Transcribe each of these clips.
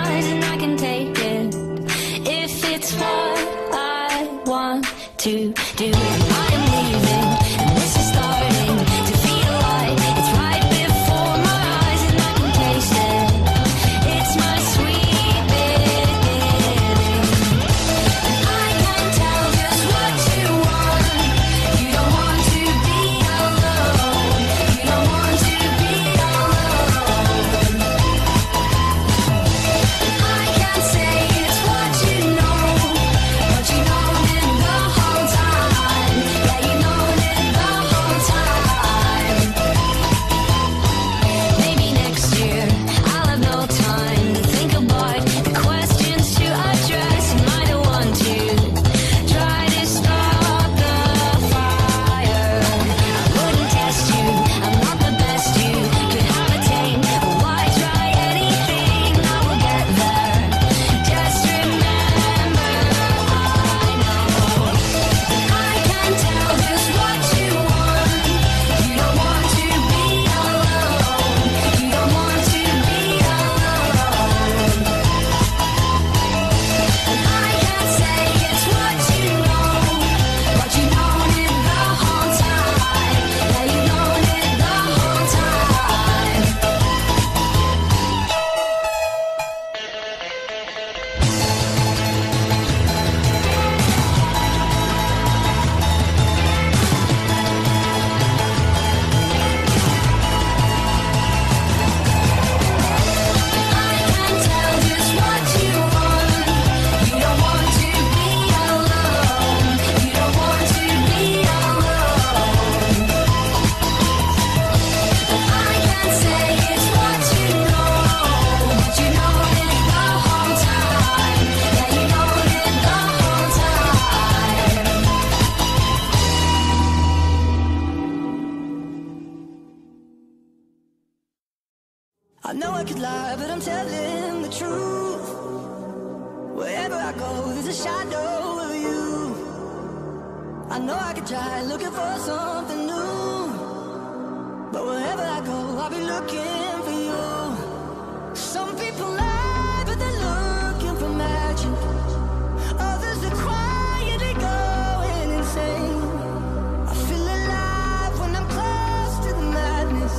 eyes and I can take it. If it's what I want to do, I am leaving, and this is starting to feel like it's right before my eyes, and I can taste it. It's my sweet beginning. I can tell just what you want. You don't want to be alone. You don't want to be alone. I can say it's what you know, but you know it the whole time. Yeah, you know it the whole time. Maybe next year I'll have no time to think about the questions to address. Am I the one to try to start the fire? I wouldn't test you, I'm not the best you could have attained. But why try anything? I will get there. Just remember, I know I can tell just what you want. You don't want to be alone. You don't want to be alone. And I can say it's what you know, but you know it the whole time. Yeah, you know it the whole time. I can tell just what you want. You don't want to be alone. You don't want to be alone. I can say it's what you know, but you know it the whole time. Yeah, you know it the whole time. I know I could lie, but I'm telling the truth. Wherever I go, there's a shadow of you. I know I could try looking for something new, but wherever I go, I'll be looking for you. Some people lie, but they're looking for magic. Others are quietly going insane. I feel alive when I'm close to the madness.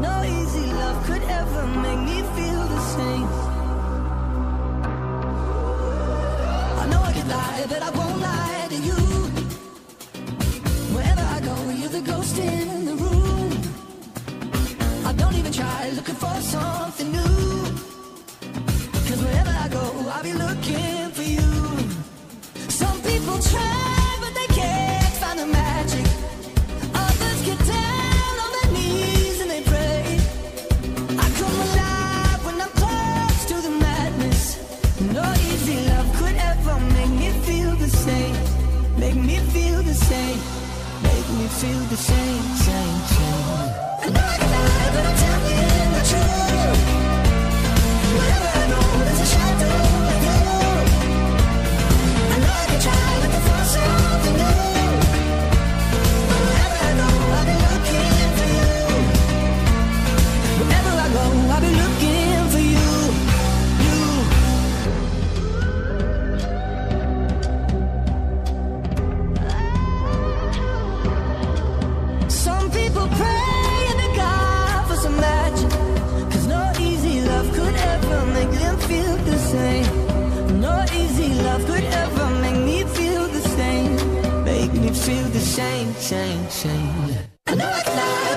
No easy love could ever make me feel the same. I know I could lie, but I won't lie to you. Wherever I go, you're the ghost in the room. I don't even try looking for something new, 'cause wherever I go, I'll be looking for you. Some people try, but they can't find the magic. Others get down on their knees and they pray. I come alive when I'm close to the madness. No easy love could ever make me feel the same. Make me feel the same. Make me feel the same, same, same. I know I can lie, but I'm telling the truth. Wherever I go, there's a shadow of you. I know I can try looking for something new, but wherever I go, I'll be looking for you. Wherever I go, I'll be looking for you. You. Some people pray and to God for some magic, 'cause no easy love could ever make them feel the same. No easy love could ever make me feel the same. Make me feel the same, same, same. I know I can lie,